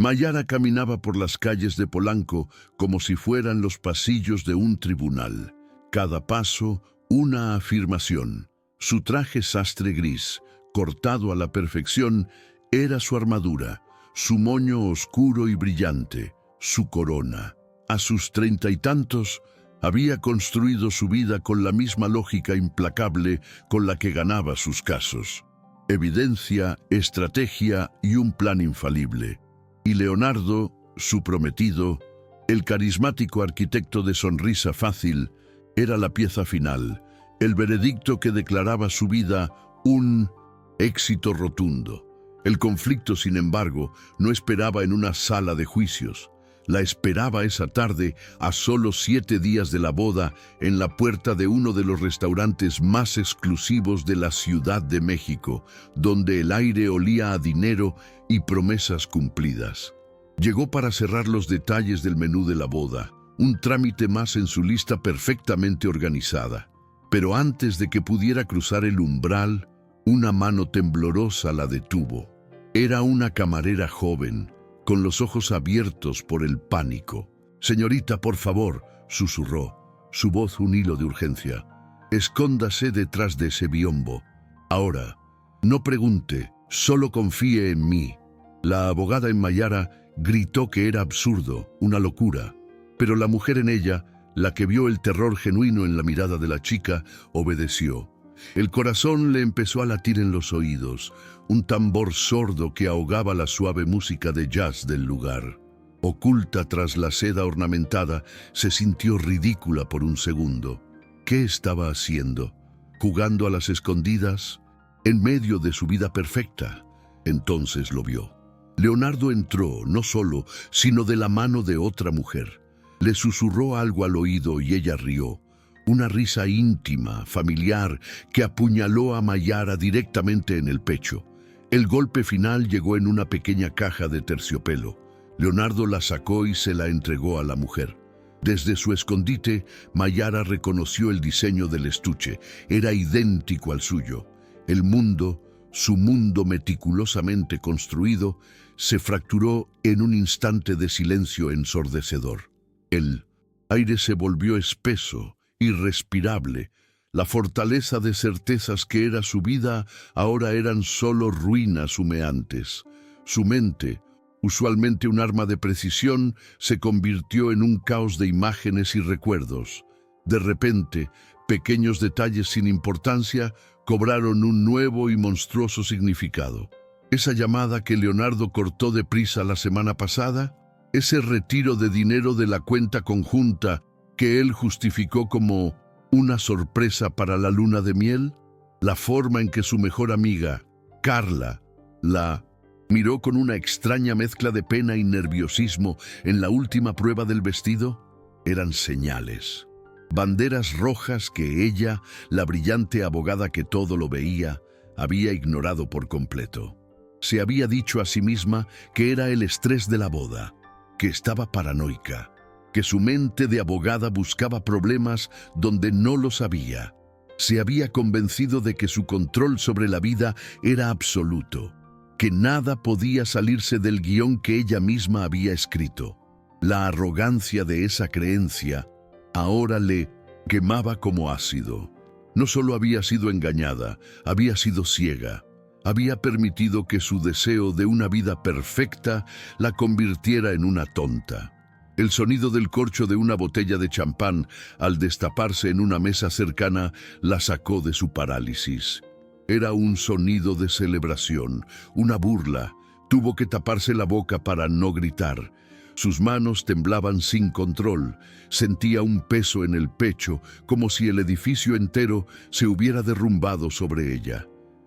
Mayara caminaba por las calles de Polanco como si fueran los pasillos de un tribunal. Cada paso, una afirmación. Su traje sastre gris, cortado a la perfección, era su armadura, su moño oscuro y brillante, su corona. A sus 30 y tantos, había construido su vida con la misma lógica implacable con la que ganaba sus casos. Evidencia, estrategia y un plan infalible. Y Leonardo, su prometido, el carismático arquitecto de sonrisa fácil, era la pieza final, el veredicto que declaraba su vida un éxito rotundo. El conflicto, sin embargo, no esperaba en una sala de juicios. La esperaba esa tarde, a solo 7 días de la boda, en la puerta de uno de los restaurantes más exclusivos de la Ciudad de México, donde el aire olía a dinero y promesas cumplidas. Llegó para cerrar los detalles del menú de la boda, un trámite más en su lista perfectamente organizada. Pero antes de que pudiera cruzar el umbral, una mano temblorosa la detuvo. Era una camarera joven, con los ojos abiertos por el pánico. «Señorita, por favor», susurró, su voz un hilo de urgencia. «Escóndase detrás de ese biombo. Ahora, no pregunte, solo confíe en mí». La abogada en Mayara gritó que era absurdo, una locura, pero la mujer en ella, la que vio el terror genuino en la mirada de la chica, obedeció. El corazón le empezó a latir en los oídos, un tambor sordo que ahogaba la suave música de jazz del lugar. Oculta tras la seda ornamentada, se sintió ridícula por un segundo. ¿Qué estaba haciendo? ¿Jugando a las escondidas? En medio de su vida perfecta. Entonces lo vio. Leonardo entró, no solo, sino de la mano de otra mujer. Le susurró algo al oído y ella rió. Una risa íntima, familiar, que apuñaló a Mayara directamente en el pecho. El golpe final llegó en una pequeña caja de terciopelo. Leonardo la sacó y se la entregó a la mujer. Desde su escondite, Mayara reconoció el diseño del estuche. Era idéntico al suyo. El mundo, su mundo meticulosamente construido, se fracturó en un instante de silencio ensordecedor. El aire se volvió espeso, irrespirable. La fortaleza de certezas que era su vida ahora eran solo ruinas humeantes. Su mente, usualmente un arma de precisión, se convirtió en un caos de imágenes y recuerdos. De repente, pequeños detalles sin importancia cobraron un nuevo y monstruoso significado. Esa llamada que Leonardo cortó deprisa la semana pasada, ese retiro de dinero de la cuenta conjunta que él justificó como una sorpresa para la luna de miel, la forma en que su mejor amiga, Carla, la miró con una extraña mezcla de pena y nerviosismo en la última prueba del vestido, eran señales. Banderas rojas que ella, la brillante abogada que todo lo veía, había ignorado por completo. Se había dicho a sí misma que era el estrés de la boda, que estaba paranoica, que su mente de abogada buscaba problemas donde no los había. Se había convencido de que su control sobre la vida era absoluto, que nada podía salirse del guión que ella misma había escrito. La arrogancia de esa creencia ahora le quemaba como ácido. No solo había sido engañada, había sido ciega. Había permitido que su deseo de una vida perfecta la convirtiera en una tonta. El sonido del corcho de una botella de champán al destaparse en una mesa cercana la sacó de su parálisis. Era un sonido de celebración, una burla. Tuvo que taparse la boca para no gritar. Sus manos temblaban sin control. Sentía un peso en el pecho, como si el edificio entero se hubiera derrumbado sobre ella.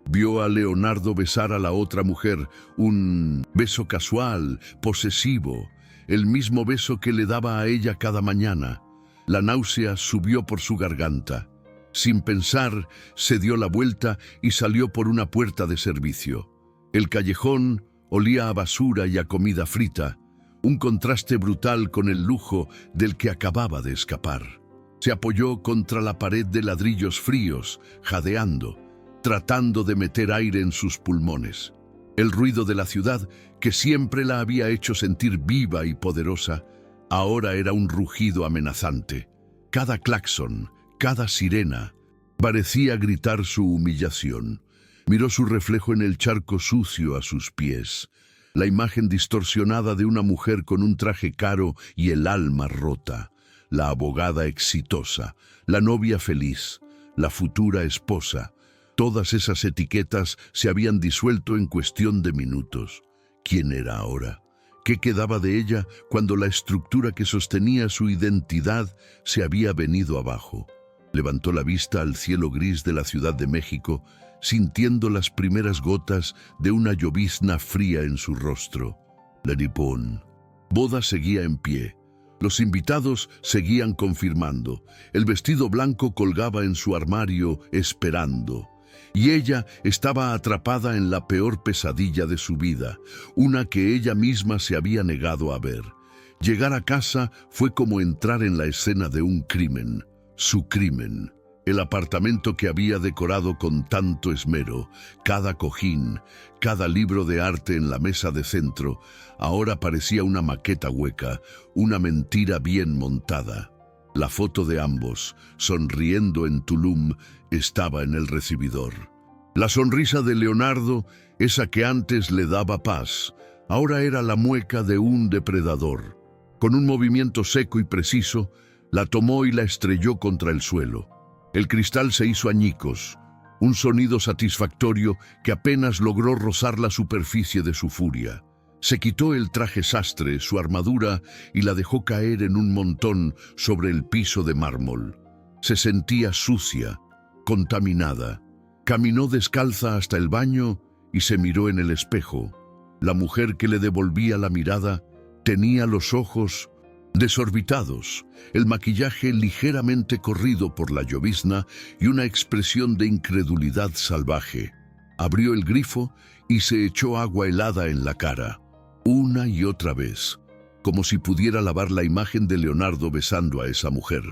Vio a Leonardo besar a la otra mujer, un beso casual, posesivo, el mismo beso que le daba a ella cada mañana. La náusea subió por su garganta. Sin pensar, se dio la vuelta y salió por una puerta de servicio. El callejón olía a basura y a comida frita, un contraste brutal con el lujo del que acababa de escapar. Se apoyó contra la pared de ladrillos fríos, jadeando, tratando de meter aire en sus pulmones. El ruido de la ciudad, que siempre la había hecho sentir viva y poderosa, ahora era un rugido amenazante. Cada claxon, cada sirena, parecía gritar su humillación. Miró su reflejo en el charco sucio a sus pies, la imagen distorsionada de una mujer con un traje caro y el alma rota, la abogada exitosa, la novia feliz, la futura esposa. Todas esas etiquetas se habían disuelto en cuestión de minutos. ¿Quién era ahora? ¿Qué quedaba de ella cuando la estructura que sostenía su identidad se había venido abajo? Levantó la vista al cielo gris de la Ciudad de México, sintiendo las primeras gotas de una llovizna fría en su rostro. La Nippon. Boda seguía en pie. Los invitados seguían confirmando. El vestido blanco colgaba en su armario, esperando. Y ella estaba atrapada en la peor pesadilla de su vida, una que ella misma se había negado a ver. Llegar a casa fue como entrar en la escena de un crimen, su crimen. El apartamento que había decorado con tanto esmero, cada cojín, cada libro de arte en la mesa de centro, ahora parecía una maqueta hueca, una mentira bien montada. La foto de ambos, sonriendo en Tulum, estaba en el recibidor. La sonrisa de Leonardo, esa que antes le daba paz, ahora era la mueca de un depredador. Con un movimiento seco y preciso, la tomó y la estrelló contra el suelo. El cristal se hizo añicos, un sonido satisfactorio que apenas logró rozar la superficie de su furia. Se quitó el traje sastre, su armadura, y la dejó caer en un montón sobre el piso de mármol. Se sentía sucia, contaminada. Caminó descalza hasta el baño y se miró en el espejo. La mujer que le devolvía la mirada tenía los ojos desorbitados, el maquillaje ligeramente corrido por la llovizna y una expresión de incredulidad salvaje. Abrió el grifo y se echó agua helada en la cara, una y otra vez, como si pudiera lavar la imagen de Leonardo besando a esa mujer,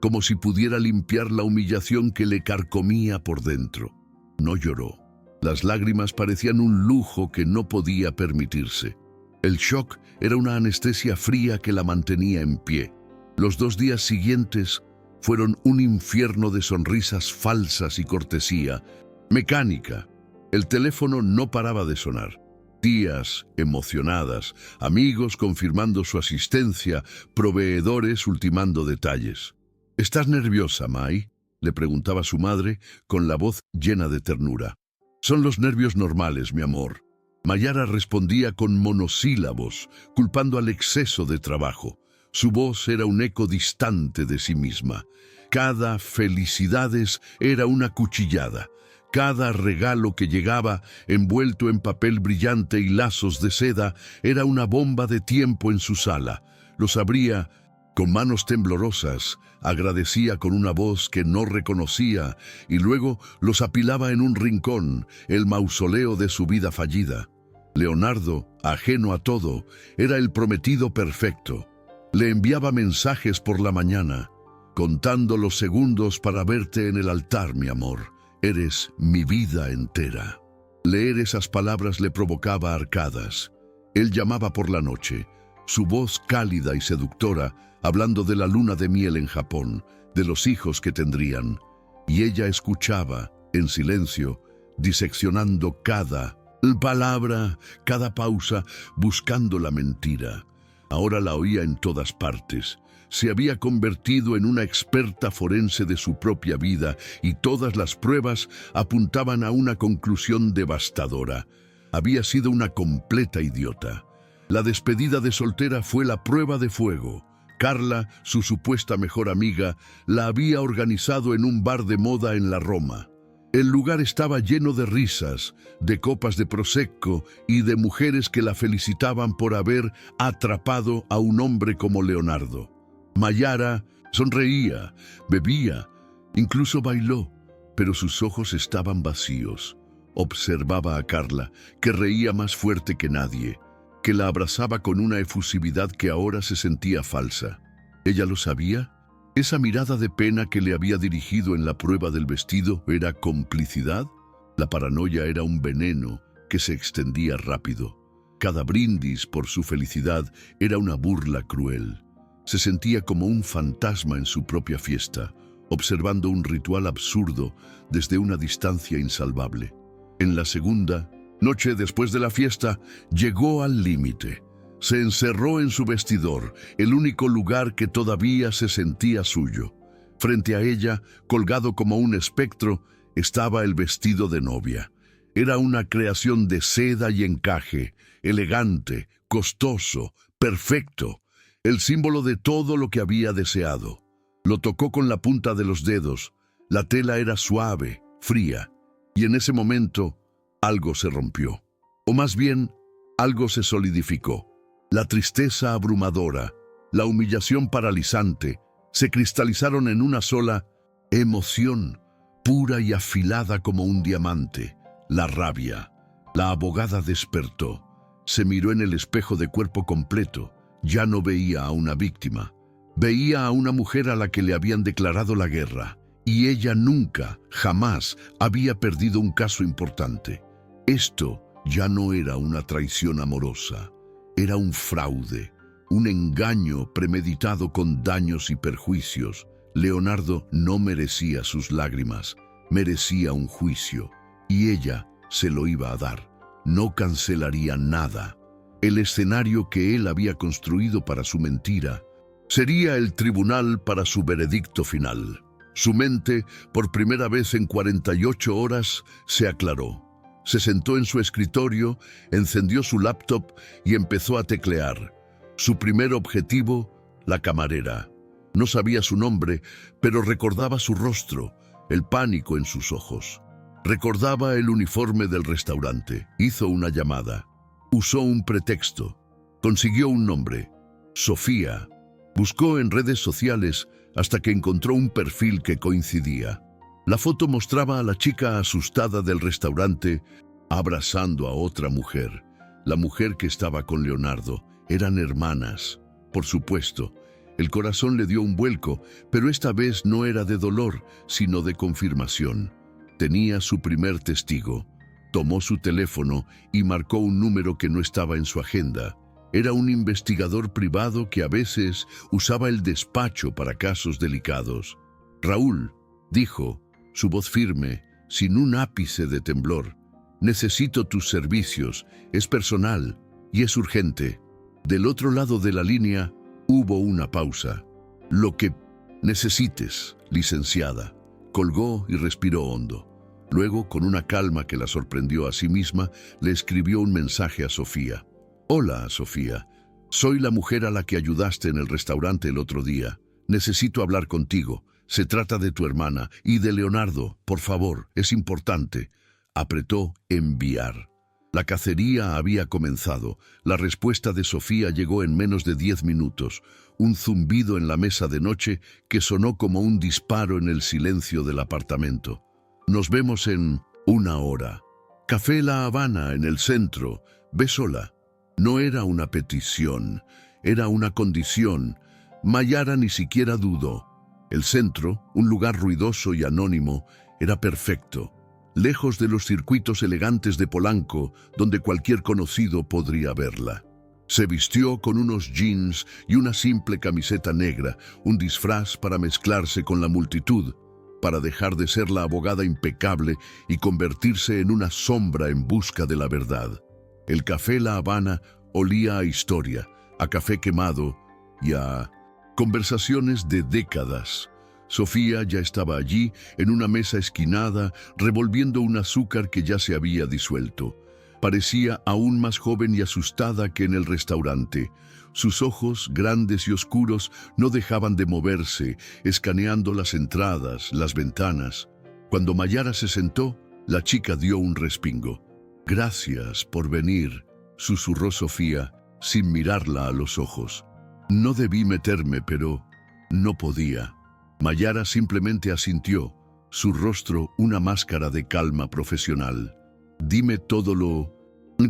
como si pudiera limpiar la humillación que le carcomía por dentro. No lloró. Las lágrimas parecían un lujo que no podía permitirse. El shock era una anestesia fría que la mantenía en pie. Los 2 días siguientes fueron un infierno de sonrisas falsas y cortesía mecánica. El teléfono no paraba de sonar. Tías emocionadas, amigos confirmando su asistencia, proveedores ultimando detalles. ¿Estás nerviosa, Mai?, le preguntaba su madre con la voz llena de ternura. Son los nervios normales, mi amor. Mayara respondía con monosílabos, culpando al exceso de trabajo. Su voz era un eco distante de sí misma. Cada felicidades era una cuchillada. Cada regalo que llegaba, envuelto en papel brillante y lazos de seda, era una bomba de tiempo en su sala. Los abría con manos temblorosas, agradecía con una voz que no reconocía y luego los apilaba en un rincón, el mausoleo de su vida fallida. Leonardo, ajeno a todo, era el prometido perfecto. Le enviaba mensajes por la mañana, contando los segundos para verte en el altar, mi amor. Eres mi vida entera. Leer esas palabras le provocaba arcadas. Él llamaba por la noche, su voz cálida y seductora, hablando de la luna de miel en Japón, de los hijos que tendrían. Y ella escuchaba, en silencio, diseccionando cada palabra, cada pausa, buscando la mentira. Ahora la oía en todas partes. Se había convertido en una experta forense de su propia vida y todas las pruebas apuntaban a una conclusión devastadora. Había sido una completa idiota. La despedida de soltera fue la prueba de fuego. Carla, su supuesta mejor amiga, la había organizado en un bar de moda en la Roma. El lugar estaba lleno de risas, de copas de prosecco y de mujeres que la felicitaban por haber atrapado a un hombre como Leonardo. Mayara sonreía, bebía, incluso bailó, pero sus ojos estaban vacíos. Observaba a Carla, que reía más fuerte que nadie, que la abrazaba con una efusividad que ahora se sentía falsa. ¿Ella lo sabía? ¿Esa mirada de pena que le había dirigido en la prueba del vestido era complicidad? La paranoia era un veneno que que se extendía rápido. Cada brindis por su felicidad era una burla cruel. Se sentía como un fantasma en su propia fiesta, observando un ritual absurdo desde una distancia insalvable. En la segunda noche después de la fiesta, llegó al límite. Se encerró en su vestidor, el único lugar que todavía se sentía suyo. Frente a ella, colgado como un espectro, estaba el vestido de novia. Era una creación de seda y encaje, elegante, costoso, perfecto, el símbolo de todo lo que había deseado. Lo tocó con la punta de los dedos. La tela era suave, fría, y en ese momento algo se rompió. O más bien, algo se solidificó. La tristeza abrumadora, la humillación paralizante, se cristalizaron en una sola emoción, pura y afilada como un diamante, la rabia. La abogada despertó. Se miró en el espejo de cuerpo completo. Ya no veía a una víctima. Veía a una mujer a la que le habían declarado la guerra, y ella nunca, jamás, había perdido un caso importante. Esto ya no era una traición amorosa, era un fraude, un engaño premeditado con daños y perjuicios. Leonardo no merecía sus lágrimas, merecía un juicio, y ella se lo iba a dar. No cancelaría nada. El escenario que él había construido para su mentira sería el tribunal para su veredicto final. Su mente, por primera vez en 48 horas, se aclaró. Se sentó en su escritorio, encendió su laptop y empezó a teclear. Su primer objetivo, la camarera. No sabía su nombre, pero recordaba su rostro, el pánico en sus ojos. Recordaba el uniforme del restaurante. Hizo una llamada. Usó un pretexto. Consiguió un nombre. Sofía. Buscó en redes sociales hasta que encontró un perfil que coincidía. La foto mostraba a la chica asustada del restaurante abrazando a otra mujer. La mujer que estaba con Leonardo. Eran hermanas. Por supuesto, el corazón le dio un vuelco, pero esta vez no era de dolor, sino de confirmación. Tenía su primer testigo. Tomó su teléfono y marcó un número que no estaba en su agenda. Era un investigador privado que a veces usaba el despacho para casos delicados. «Raúl», dijo, su voz firme, sin un ápice de temblor. «Necesito tus servicios, es personal y es urgente». Del otro lado de la línea hubo una pausa. «Lo que necesites, licenciada». Colgó y respiró hondo. Luego, con una calma que la sorprendió a sí misma, le escribió un mensaje a Sofía. «Hola, Sofía. Soy la mujer a la que ayudaste en el restaurante el otro día. Necesito hablar contigo. Se trata de tu hermana y de Leonardo. Por favor, es importante». Apretó enviar. La cacería había comenzado. La respuesta de Sofía llegó en menos de 10 minutos. Un zumbido en la mesa de noche que sonó como un disparo en el silencio del apartamento. «Nos vemos en 1 hora. Café La Habana, en el centro. Ve sola». No era una petición, era una condición. Mayara ni siquiera dudó. El centro, un lugar ruidoso y anónimo, era perfecto, lejos de los circuitos elegantes de Polanco, donde cualquier conocido podría verla. Se vistió con unos jeans y una simple camiseta negra, un disfraz para mezclarse con la multitud, para dejar de ser la abogada impecable y convertirse en una sombra en busca de la verdad. El café La Habana olía a historia, a café quemado y a conversaciones de décadas. Sofía ya estaba allí, en una mesa esquinada, revolviendo un azúcar que ya se había disuelto. Parecía aún más joven y asustada que en el restaurante. Sus ojos, grandes y oscuros, no dejaban de moverse, escaneando las entradas, las ventanas. Cuando Mayara se sentó, la chica dio un respingo. «Gracias por venir», susurró Sofía, sin mirarla a los ojos. «No debí meterme, pero no podía». Mayara simplemente asintió, su rostro una máscara de calma profesional. «Dime todo lo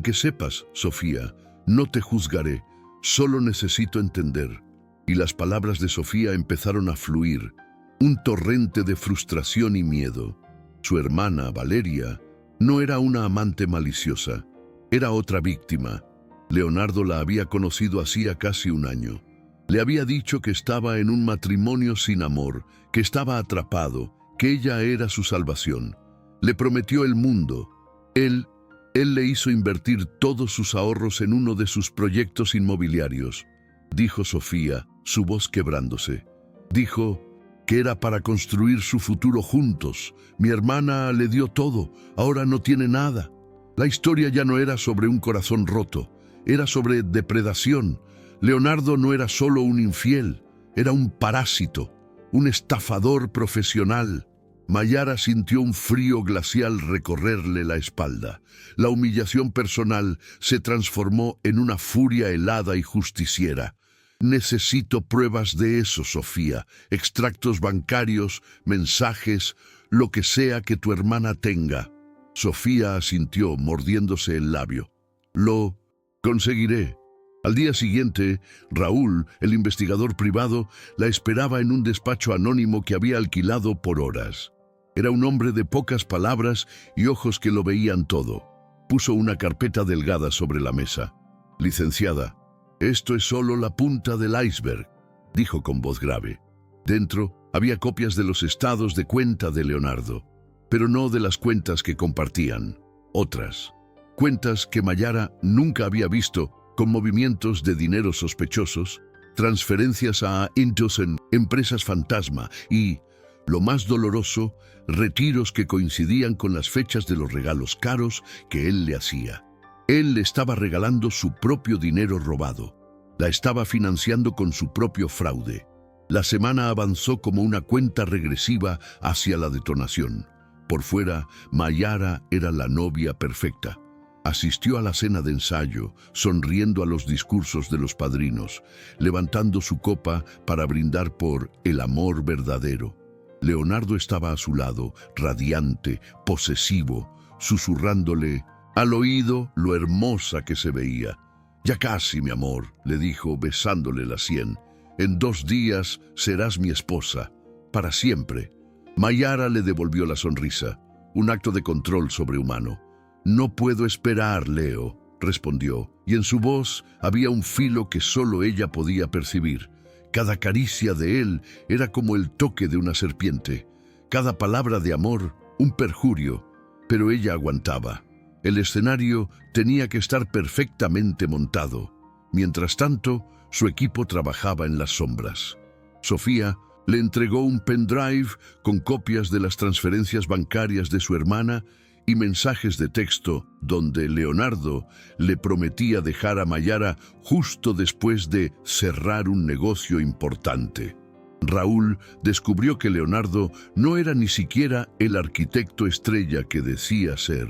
que sepas, Sofía. No te juzgaré, solo necesito entender». Y las palabras de Sofía empezaron a fluir, un torrente de frustración y miedo. Su hermana, Valeria, no era una amante maliciosa, Era otra víctima. Leonardo la había conocido hacía casi un año. Le había dicho que estaba en un matrimonio sin amor, que estaba atrapado, que ella era su salvación. Le prometió el mundo. Él le hizo invertir todos sus ahorros en uno de sus proyectos inmobiliarios. Dijo Sofía, su voz quebrándose. Dijo que era para construir su futuro juntos. Mi hermana le dio todo, ahora no tiene nada. La historia ya no era sobre un corazón roto, era sobre depredación. Leonardo no era solo un infiel, era un parásito, un estafador profesional. Mayara sintió un frío glacial recorrerle la espalda. La humillación personal se transformó en una furia helada y justiciera. Necesito pruebas de eso, Sofía, extractos bancarios, mensajes, lo que sea que tu hermana tenga. Sofía asintió, mordiéndose el labio. Lo conseguiré. Al día siguiente, Raúl, el investigador privado, la esperaba en un despacho anónimo que había alquilado por horas. Era un hombre de pocas palabras y ojos que lo veían todo. Puso una carpeta delgada sobre la mesa. Licenciada, esto es solo la punta del iceberg, dijo con voz grave. Dentro había copias de los estados de cuenta de Leonardo, pero no de las cuentas que compartían. Otras. Cuentas que Mayara nunca había visto, con movimientos de dinero sospechosos, transferencias a Intusen, empresas fantasma y, lo más doloroso, retiros que coincidían con las fechas de los regalos caros que él le hacía. Él le estaba regalando su propio dinero robado. La estaba financiando con su propio fraude. La semana avanzó como una cuenta regresiva hacia la detonación. Por fuera, Mayara era la novia perfecta. Asistió a la cena de ensayo, sonriendo a los discursos de los padrinos, levantando su copa para brindar por el amor verdadero. Leonardo estaba a su lado, radiante, posesivo, susurrándole al oído lo hermosa que se veía. «Ya casi, mi amor», le dijo, besándole la sien. «En 2 días serás mi esposa, para siempre». Mayara le devolvió la sonrisa, un acto de control sobrehumano. «No puedo esperar, Leo», respondió, y en su voz había un filo que solo ella podía percibir. Cada caricia de él era como el toque de una serpiente. Cada palabra de amor, un perjurio. Pero ella aguantaba. El escenario tenía que estar perfectamente montado. Mientras tanto, su equipo trabajaba en las sombras. Sofía le entregó un pendrive con copias de las transferencias bancarias de su hermana y mensajes de texto donde Leonardo le prometía dejar a Mayara justo después de cerrar un negocio importante. Raúl descubrió que Leonardo no era ni siquiera el arquitecto estrella que decía ser.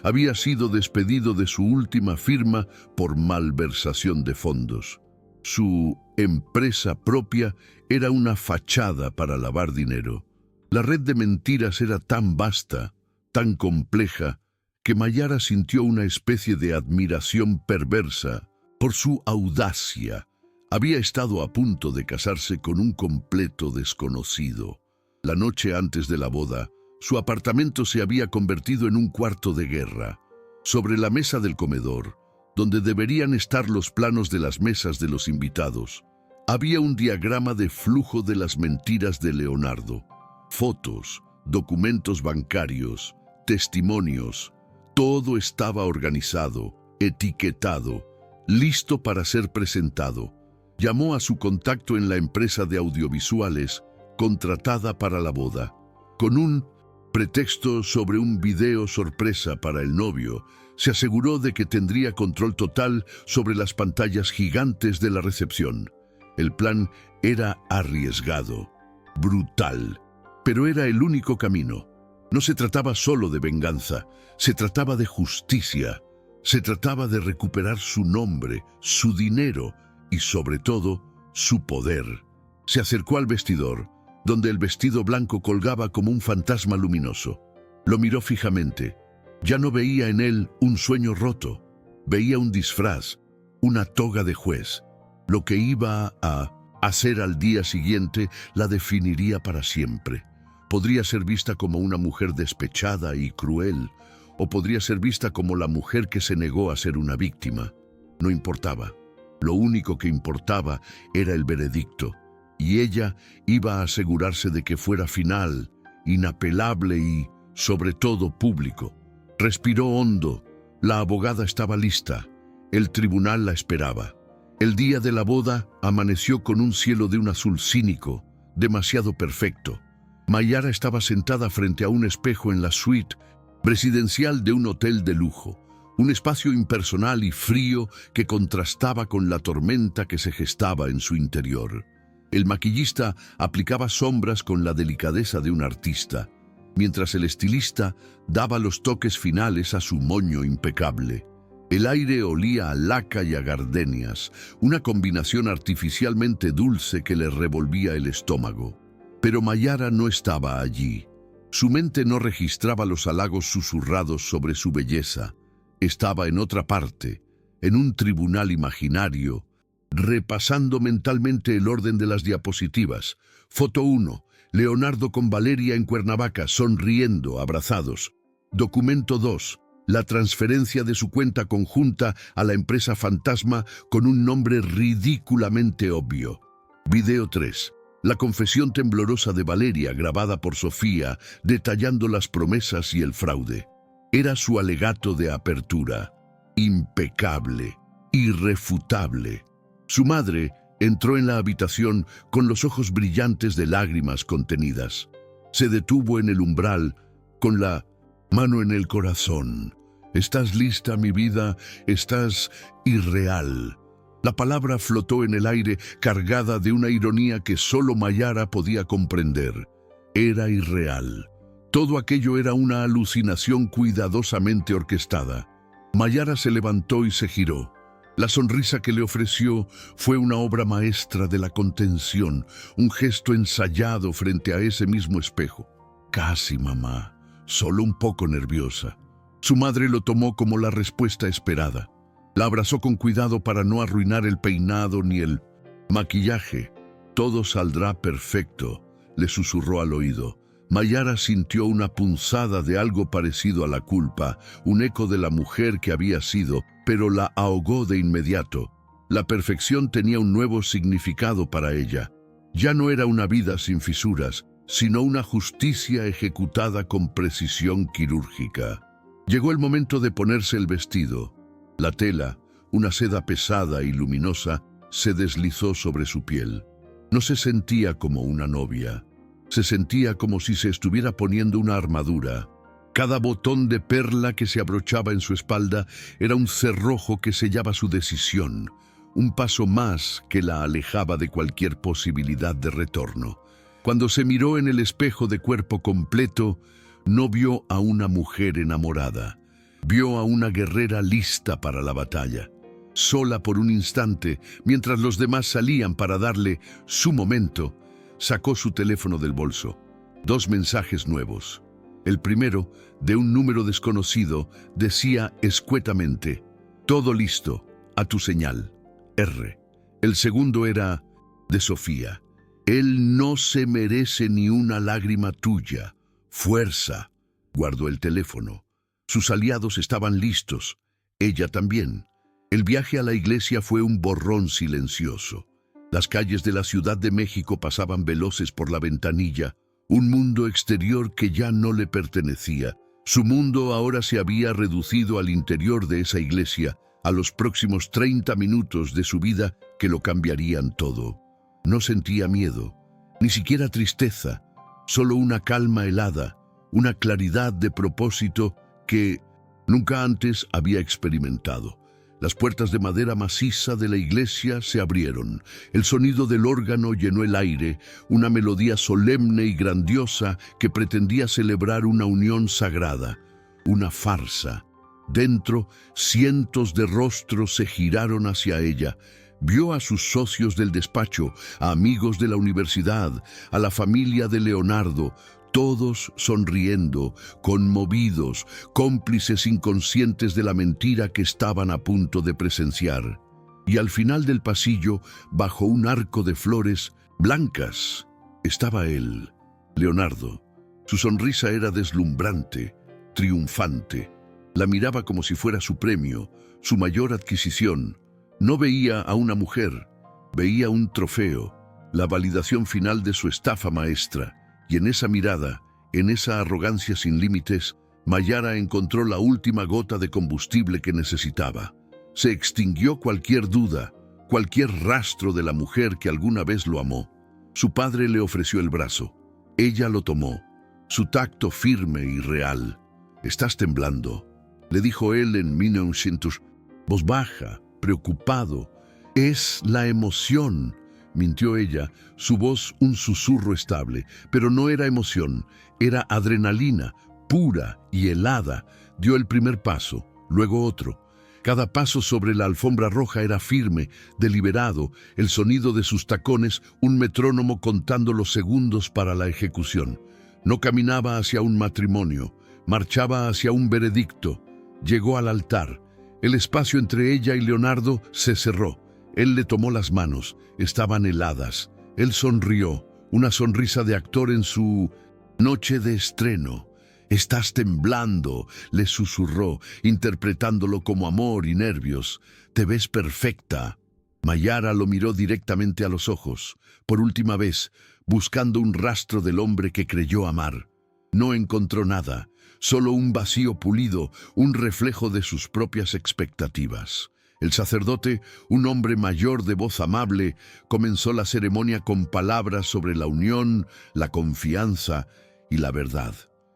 Había sido despedido de su última firma por malversación de fondos. Su empresa propia era una fachada para lavar dinero. La red de mentiras era tan vasta, tan compleja, que Mayara sintió una especie de admiración perversa por su audacia. Había estado a punto de casarse con un completo desconocido. La noche antes de la boda, su apartamento se había convertido en un cuarto de guerra. Sobre la mesa del comedor, donde deberían estar los planos de las mesas de los invitados, había un diagrama de flujo de las mentiras de Leonardo. Fotos, documentos bancarios, testimonios, todo estaba organizado, etiquetado, listo para ser presentado. Llamó a su contacto en la empresa de audiovisuales, contratada para la boda. Con un pretexto sobre un video sorpresa para el novio, se aseguró de que tendría control total sobre las pantallas gigantes de la recepción. El plan era arriesgado, brutal, pero era el único camino. No se trataba solo de venganza, se trataba de justicia, se trataba de recuperar su nombre, su dinero y, sobre todo, su poder. Se acercó al vestidor, donde el vestido blanco colgaba como un fantasma luminoso. Lo miró fijamente. Ya no veía en él un sueño roto, veía un disfraz, una toga de juez. Lo que iba a hacer al día siguiente la definiría para siempre. Podría ser vista como una mujer despechada y cruel, o podría ser vista como la mujer que se negó a ser una víctima. No importaba. Lo único que importaba era el veredicto, y ella iba a asegurarse de que fuera final, inapelable y, sobre todo, público. Respiró hondo. La abogada estaba lista. El tribunal la esperaba. El día de la boda amaneció con un cielo de un azul cínico, demasiado perfecto. Mayara estaba sentada frente a un espejo en la suite presidencial de un hotel de lujo, un espacio impersonal y frío que contrastaba con la tormenta que se gestaba en su interior. El maquillista aplicaba sombras con la delicadeza de un artista, mientras el estilista daba los toques finales a su moño impecable. El aire olía a laca y a gardenias, una combinación artificialmente dulce que le revolvía el estómago. Pero Mayara no estaba allí. Su mente no registraba los halagos susurrados sobre su belleza. Estaba en otra parte, en un tribunal imaginario, repasando mentalmente el orden de las diapositivas. Foto 1. Leonardo con Valeria en Cuernavaca, sonriendo, abrazados. Documento 2. La transferencia de su cuenta conjunta a la empresa fantasma con un nombre ridículamente obvio. Video 3. La confesión temblorosa de Valeria, grabada por Sofía, detallando las promesas y el fraude. Era su alegato de apertura. Impecable, irrefutable. Su madre entró en la habitación con los ojos brillantes de lágrimas contenidas. Se detuvo en el umbral con la mano en el corazón. «¿Estás lista, mi vida? Estás irreal». La palabra flotó en el aire, cargada de una ironía que solo Mayara podía comprender. Era irreal. Todo aquello era una alucinación cuidadosamente orquestada. Mayara se levantó y se giró. La sonrisa que le ofreció fue una obra maestra de la contención, un gesto ensayado frente a ese mismo espejo. «Casi, mamá, solo un poco nerviosa». Su madre lo tomó como la respuesta esperada. La abrazó con cuidado para no arruinar el peinado ni el maquillaje. «Todo saldrá perfecto», le susurró al oído. Mayara sintió una punzada de algo parecido a la culpa, un eco de la mujer que había sido, pero la ahogó de inmediato. La perfección tenía un nuevo significado para ella. Ya no era una vida sin fisuras, sino una justicia ejecutada con precisión quirúrgica. Llegó el momento de ponerse el vestido. La tela, una seda pesada y luminosa, se deslizó sobre su piel. No se sentía como una novia. Se sentía como si se estuviera poniendo una armadura. Cada botón de perla que se abrochaba en su espalda era un cerrojo que sellaba su decisión, un paso más que la alejaba de cualquier posibilidad de retorno. Cuando se miró en el espejo de cuerpo completo, no vio a una mujer enamorada. Vio a una guerrera lista para la batalla. Sola por un instante, mientras los demás salían para darle su momento, sacó su teléfono del bolso. 2 mensajes nuevos. El primero, de un número desconocido, decía escuetamente: «Todo listo, a tu señal, R». El segundo era de Sofía: «Él no se merece ni una lágrima tuya. Fuerza». Guardó el teléfono. Sus aliados estaban listos. Ella también. El viaje a la iglesia fue un borrón silencioso. Las calles de la Ciudad de México pasaban veloces por la ventanilla, un mundo exterior que ya no le pertenecía. Su mundo ahora se había reducido al interior de esa iglesia, a los próximos 30 minutos de su vida que lo cambiarían todo. No sentía miedo, ni siquiera tristeza, solo una calma helada, una claridad de propósito que nunca antes había experimentado. Las puertas de madera maciza de la iglesia se abrieron. El sonido del órgano llenó el aire, una melodía solemne y grandiosa que pretendía celebrar una unión sagrada, una farsa. Dentro, cientos de rostros se giraron hacia ella. Vio a sus socios del despacho, a amigos de la universidad, a la familia de Leonardo, todos sonriendo, conmovidos, cómplices inconscientes de la mentira que estaban a punto de presenciar. Y al final del pasillo, bajo un arco de flores blancas, estaba él, Leonardo. Su sonrisa era deslumbrante, triunfante. La miraba como si fuera su premio, su mayor adquisición. No veía a una mujer, veía un trofeo, la validación final de su estafa maestra. Y en esa mirada, en esa arrogancia sin límites, Mayara encontró la última gota de combustible que necesitaba. Se extinguió cualquier duda, cualquier rastro de la mujer que alguna vez lo amó. Su padre le ofreció el brazo. Ella lo tomó, su tacto firme y real. «Estás temblando», le dijo él en 1900, voz baja, preocupado. «Es la emoción», mintió ella, su voz un susurro estable. Pero no era emoción, era adrenalina, pura y helada. Dio el primer paso, luego otro. Cada paso sobre la alfombra roja era firme, deliberado, el sonido de sus tacones, un metrónomo contando los segundos para la ejecución. No caminaba hacia un matrimonio, marchaba hacia un veredicto. Llegó al altar. El espacio entre ella y Leonardo se cerró. Él le tomó las manos, estaban heladas. Él sonrió, una sonrisa de actor en su noche de estreno. «Estás temblando», le susurró, interpretándolo como amor y nervios. «Te ves perfecta». Mayara lo miró directamente a los ojos, por última vez, buscando un rastro del hombre que creyó amar. No encontró nada, solo un vacío pulido, un reflejo de sus propias expectativas. El sacerdote, un hombre mayor de voz amable, comenzó la ceremonia con palabras sobre la unión, la confianza y la verdad.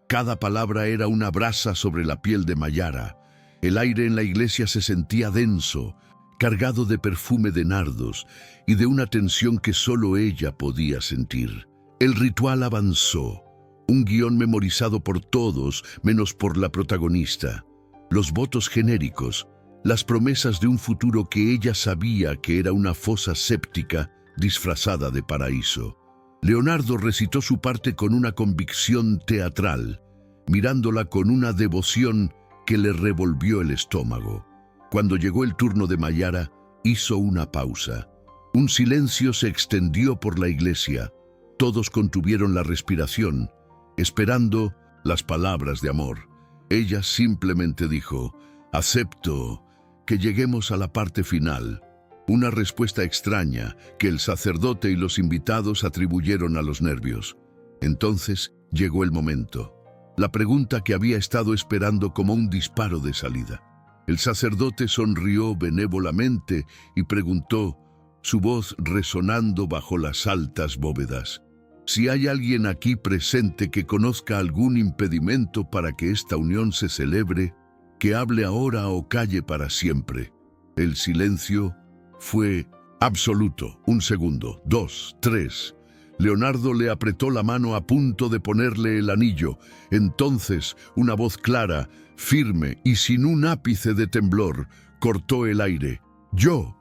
Cada palabra era una brasa sobre la piel de Mayara. El aire en la iglesia se sentía denso, cargado de perfume de nardos y de una tensión que solo ella podía sentir. El ritual avanzó, un guión memorizado por todos menos por la protagonista. Los votos genéricos, las promesas de un futuro que ella sabía que era una fosa séptica disfrazada de paraíso. Leonardo recitó su parte con una convicción teatral, mirándola con una devoción que le revolvió el estómago. Cuando llegó el turno de Mayara, hizo una pausa. Un silencio se extendió por la iglesia. Todos contuvieron la respiración, esperando las palabras de amor. Ella simplemente dijo: «Acepto que lleguemos a la parte final». Una respuesta extraña que el sacerdote y los invitados atribuyeron a los nervios. Entonces llegó el momento. La pregunta que había estado esperando como un disparo de salida. El sacerdote sonrió benévolamente y preguntó, su voz resonando bajo las altas bóvedas: «Si hay alguien aquí presente que conozca algún impedimento para que esta unión se celebre, que hable ahora o calle para siempre». El silencio fue absoluto. 1 segundo, 2, 3. Leonardo le apretó la mano a punto de ponerle el anillo. Entonces, una voz clara, firme y sin un ápice de temblor, cortó el aire. «Yo».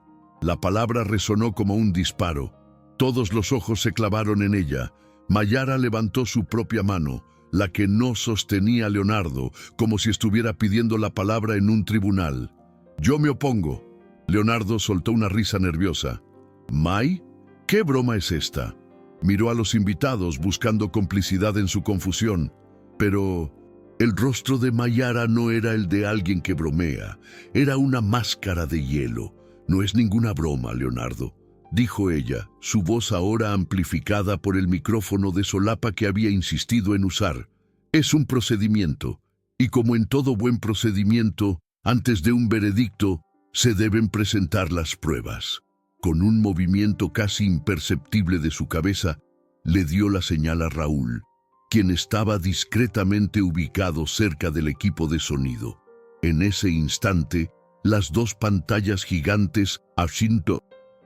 La palabra resonó como un disparo. Todos los ojos se clavaron en ella. Mayara levantó su propia mano, la que no sostenía a Leonardo, como si estuviera pidiendo la palabra en un tribunal. «Yo me opongo». Leonardo soltó una risa nerviosa. «¿May? ¿Qué broma es esta?». Miró a los invitados buscando complicidad en su confusión, pero el rostro de Mayara no era el de alguien que bromea, era una máscara de hielo. «No es ninguna broma, Leonardo», dijo ella, su voz ahora amplificada por el micrófono de solapa que había insistido en usar. «Es un procedimiento, y como en todo buen procedimiento, antes de un veredicto, se deben presentar las pruebas». Con un movimiento casi imperceptible de su cabeza, le dio la señal a Raúl, quien estaba discretamente ubicado cerca del equipo de sonido. En ese instante, las dos pantallas gigantes a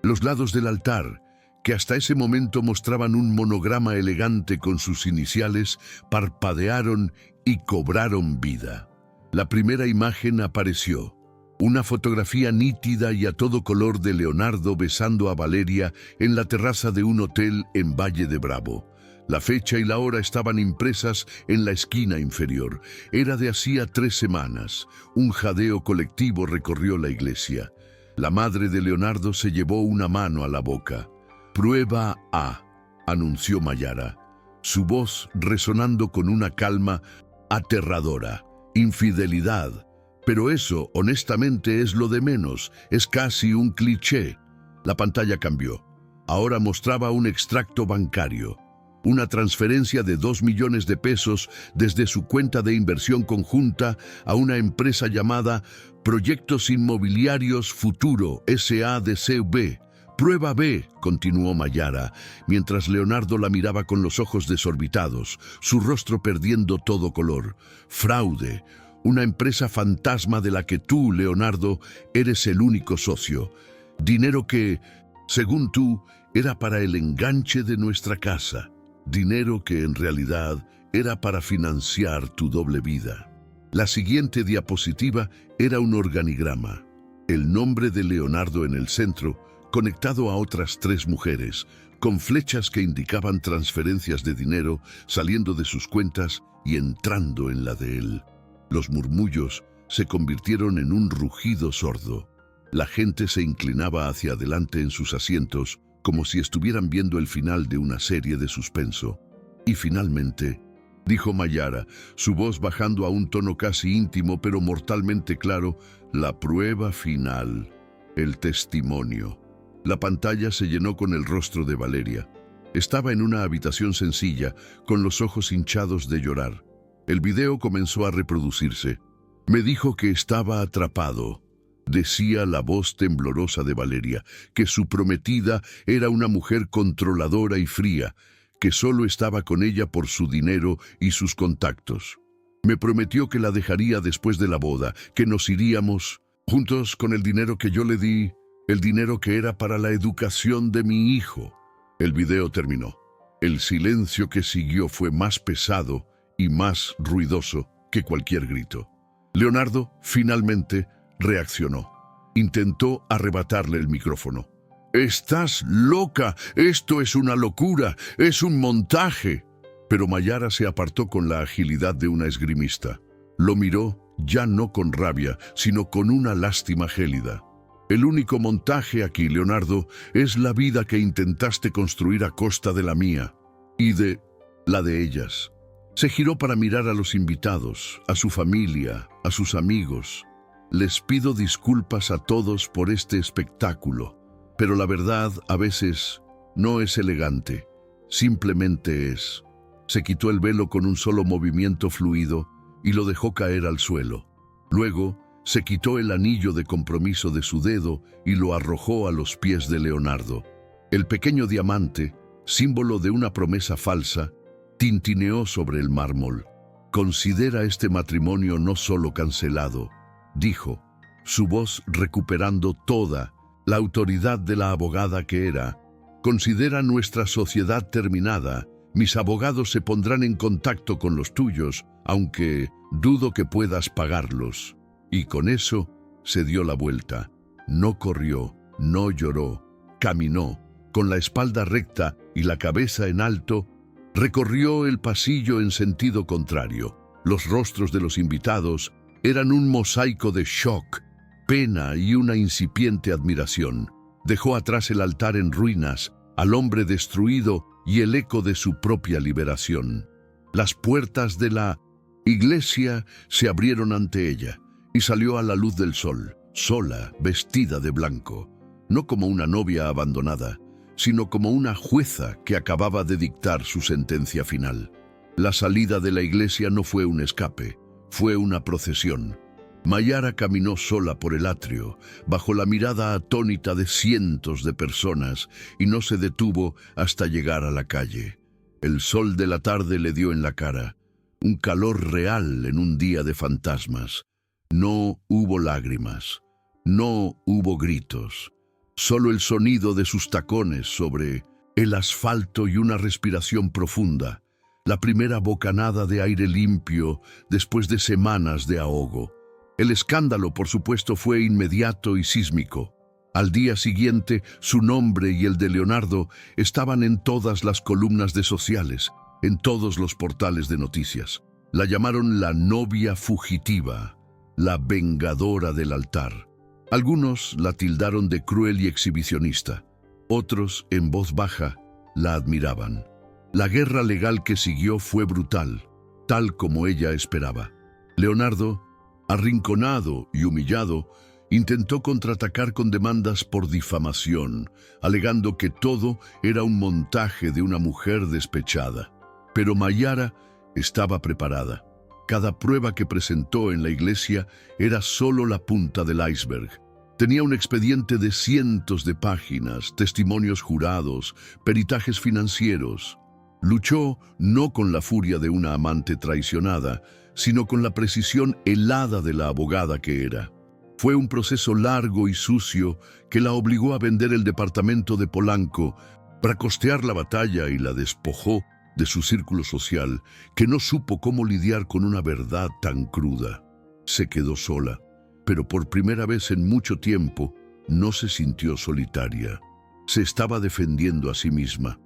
los lados del altar, que hasta ese momento mostraban un monograma elegante con sus iniciales, parpadearon y cobraron vida. La primera imagen apareció. Una fotografía nítida y a todo color de Leonardo besando a Valeria en la terraza de un hotel en Valle de Bravo. La fecha y la hora estaban impresas en la esquina inferior. Era de hacía 3 semanas. Un jadeo colectivo recorrió la iglesia. La madre de Leonardo se llevó una mano a la boca. «Prueba A», anunció Mayara, su voz resonando con una calma aterradora. «Infidelidad. Pero eso, honestamente, es lo de menos. Es casi un cliché. La pantalla cambió. Ahora mostraba un extracto bancario. Una transferencia de 2 millones de pesos desde su cuenta de inversión conjunta a una empresa llamada Proyectos Inmobiliarios Futuro S.A.D.C.V. Prueba B, continuó Mayara, mientras Leonardo la miraba con los ojos desorbitados, su rostro perdiendo todo color. Fraude, una empresa fantasma de la que tú, Leonardo, eres el único socio. Dinero que, según tú, era para el enganche de nuestra casa. Dinero que en realidad era para financiar tu doble vida. La siguiente diapositiva era un organigrama. El nombre de Leonardo en el centro, conectado a otras 3 mujeres, con flechas que indicaban transferencias de dinero saliendo de sus cuentas y entrando en la de él. Los murmullos se convirtieron en un rugido sordo. La gente se inclinaba hacia adelante en sus asientos, como si estuvieran viendo el final de una serie de suspenso. Y finalmente, dijo Mayara, su voz bajando a un tono casi íntimo pero mortalmente claro, la prueba final, el testimonio. La pantalla se llenó con el rostro de Valeria. Estaba en una habitación sencilla, con los ojos hinchados de llorar. El video comenzó a reproducirse. Me dijo que estaba atrapado. Decía la voz temblorosa de Valeria, que su prometida era una mujer controladora y fría, que solo estaba con ella por su dinero y sus contactos. Me prometió que la dejaría después de la boda, que nos iríamos juntos con el dinero que yo le di, el dinero que era para la educación de mi hijo. El video terminó. El silencio que siguió fue más pesado y más ruidoso que cualquier grito. Leonardo, finalmente, reaccionó. Intentó arrebatarle el micrófono. «¡Estás loca! ¡Esto es una locura! ¡Es un montaje!» Pero Mayara se apartó con la agilidad de una esgrimista. Lo miró, ya no con rabia, sino con una lástima gélida. «El único montaje aquí, Leonardo, es la vida que intentaste construir a costa de la mía y de la de ellas». Se giró para mirar a los invitados, a su familia, a sus amigos. «Les pido disculpas a todos por este espectáculo, pero la verdad a veces no es elegante, simplemente es». Se quitó el velo con un solo movimiento fluido y lo dejó caer al suelo. Luego, se quitó el anillo de compromiso de su dedo y lo arrojó a los pies de Leonardo. El pequeño diamante, símbolo de una promesa falsa, tintineó sobre el mármol. «Considera este matrimonio no solo cancelado», dijo, su voz recuperando toda la autoridad de la abogada que era. «Considera nuestra sociedad terminada. Mis abogados se pondrán en contacto con los tuyos, aunque dudo que puedas pagarlos». Y con eso se dio la vuelta. No corrió, no lloró, caminó, con la espalda recta y la cabeza en alto, recorrió el pasillo en sentido contrario. Los rostros de los invitados eran un mosaico de shock, pena y una incipiente admiración. Dejó atrás el altar en ruinas, al hombre destruido y el eco de su propia liberación. Las puertas de la iglesia se abrieron ante ella y salió a la luz del sol, sola, vestida de blanco, no como una novia abandonada, sino como una jueza que acababa de dictar su sentencia final. La salida de la iglesia no fue un escape, fue una procesión. Mayara caminó sola por el atrio, bajo la mirada atónita de cientos de personas, y no se detuvo hasta llegar a la calle. El sol de la tarde le dio en la cara, un calor real en un día de fantasmas. No hubo lágrimas, no hubo gritos, solo el sonido de sus tacones sobre el asfalto y una respiración profunda, la primera bocanada de aire limpio después de semanas de ahogo. El escándalo, por supuesto, fue inmediato y sísmico. Al día siguiente, su nombre y el de Leonardo estaban en todas las columnas de sociales, en todos los portales de noticias. La llamaron la novia fugitiva, la vengadora del altar. Algunos la tildaron de cruel y exhibicionista. Otros, en voz baja, la admiraban. La guerra legal que siguió fue brutal, tal como ella esperaba. Leonardo Arrinconado y humillado, intentó contraatacar con demandas por difamación, alegando que todo era un montaje de una mujer despechada. Pero Mayara estaba preparada. Cada prueba que presentó en la iglesia era solo la punta del iceberg. Tenía un expediente de cientos de páginas, testimonios jurados, peritajes financieros. Luchó no con la furia de una amante traicionada, sino con la precisión helada de la abogada que era. Fue un proceso largo y sucio que la obligó a vender el departamento de Polanco para costear la batalla y la despojó de su círculo social, que no supo cómo lidiar con una verdad tan cruda. Se quedó sola, pero por primera vez en mucho tiempo no se sintió solitaria. Se estaba defendiendo a sí misma.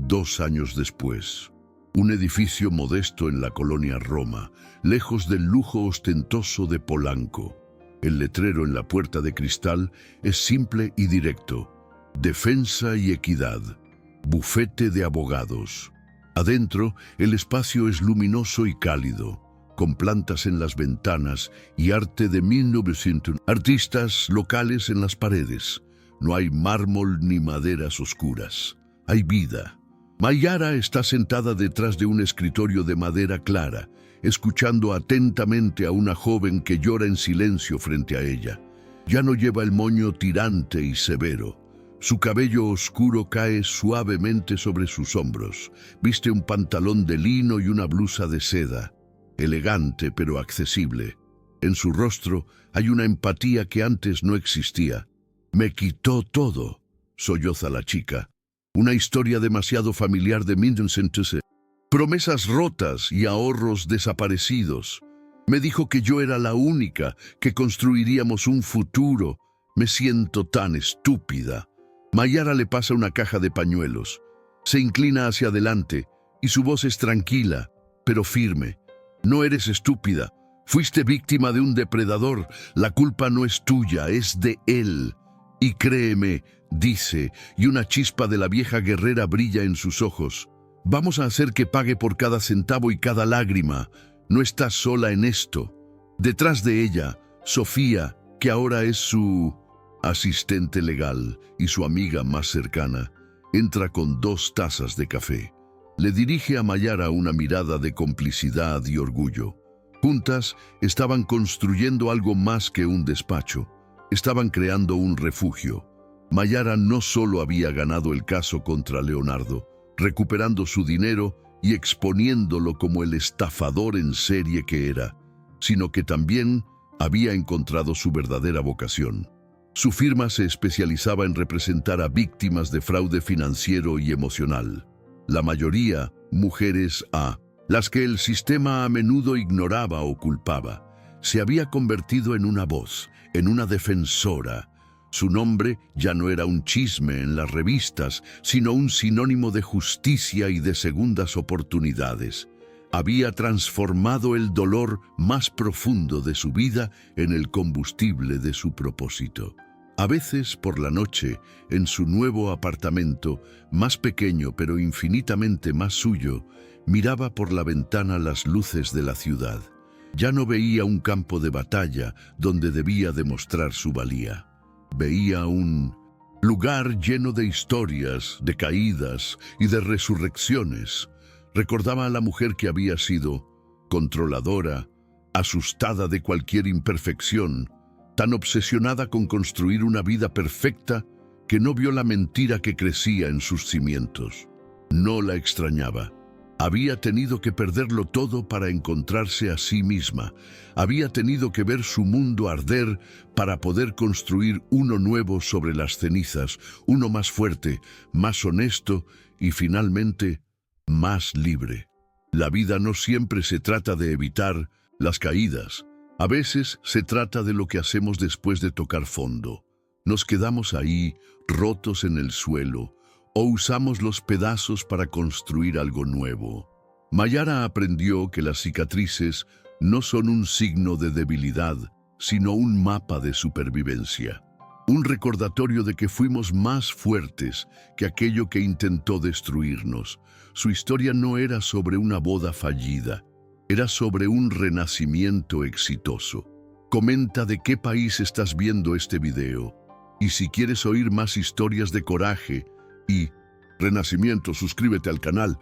2 años después, un edificio modesto en la colonia Roma, lejos del lujo ostentoso de Polanco. El letrero en la puerta de cristal es simple y directo: Defensa y Equidad, bufete de abogados. Adentro, el espacio es luminoso y cálido, con plantas en las ventanas y arte de 1900. Artistas locales en las paredes. No hay mármol ni maderas oscuras. Hay vida. Mayara está sentada detrás de un escritorio de madera clara, escuchando atentamente a una joven que llora en silencio frente a ella. Ya no lleva el moño tirante y severo. Su cabello oscuro cae suavemente sobre sus hombros. Viste un pantalón de lino y una blusa de seda. Elegante pero accesible. En su rostro hay una empatía que antes no existía. «Me quitó todo», solloza la chica. Una historia demasiado familiar de 1900. Promesas rotas y ahorros desaparecidos. Me dijo que yo era la única, que construiríamos un futuro. Me siento tan estúpida. Mayara le pasa una caja de pañuelos. Se inclina hacia adelante y su voz es tranquila, pero firme. No eres estúpida. Fuiste víctima de un depredador. La culpa no es tuya, es de él. Y créeme, dice, y una chispa de la vieja guerrera brilla en sus ojos. Vamos a hacer que pague por cada centavo y cada lágrima. No estás sola en esto. Detrás de ella, Sofía, que ahora es su asistente legal y su amiga más cercana, entra con 2 tazas de café. Le dirige a Mayara una mirada de complicidad y orgullo. Juntas estaban construyendo algo más que un despacho. Estaban creando un refugio. Mayara no solo había ganado el caso contra Leonardo, recuperando su dinero y exponiéndolo como el estafador en serie que era, sino que también había encontrado su verdadera vocación. Su firma se especializaba en representar a víctimas de fraude financiero y emocional. La mayoría, mujeres las que el sistema a menudo ignoraba o culpaba. Se había convertido en una voz, en una defensora. Su nombre ya no era un chisme en las revistas, sino un sinónimo de justicia y de segundas oportunidades. Había transformado el dolor más profundo de su vida en el combustible de su propósito. A veces, por la noche, en su nuevo apartamento, más pequeño pero infinitamente más suyo, miraba por la ventana las luces de la ciudad. Ya no veía un campo de batalla donde debía demostrar su valía. Veía un lugar lleno de historias, de caídas y de resurrecciones. Recordaba a la mujer que había sido controladora, asustada de cualquier imperfección, tan obsesionada con construir una vida perfecta que no vio la mentira que crecía en sus cimientos. No la extrañaba. Había tenido que perderlo todo para encontrarse a sí misma. Había tenido que ver su mundo arder para poder construir uno nuevo sobre las cenizas, uno más fuerte, más honesto y finalmente más libre. La vida no siempre se trata de evitar las caídas. A veces se trata de lo que hacemos después de tocar fondo. Nos quedamos ahí, rotos en el suelo, o usamos los pedazos para construir algo nuevo. Mayara aprendió que las cicatrices no son un signo de debilidad, sino un mapa de supervivencia. Un recordatorio de que fuimos más fuertes que aquello que intentó destruirnos. Su historia no era sobre una boda fallida, era sobre un renacimiento exitoso. Comenta de qué país estás viendo este video. Y si quieres oír más historias de coraje y renacimiento, suscríbete al canal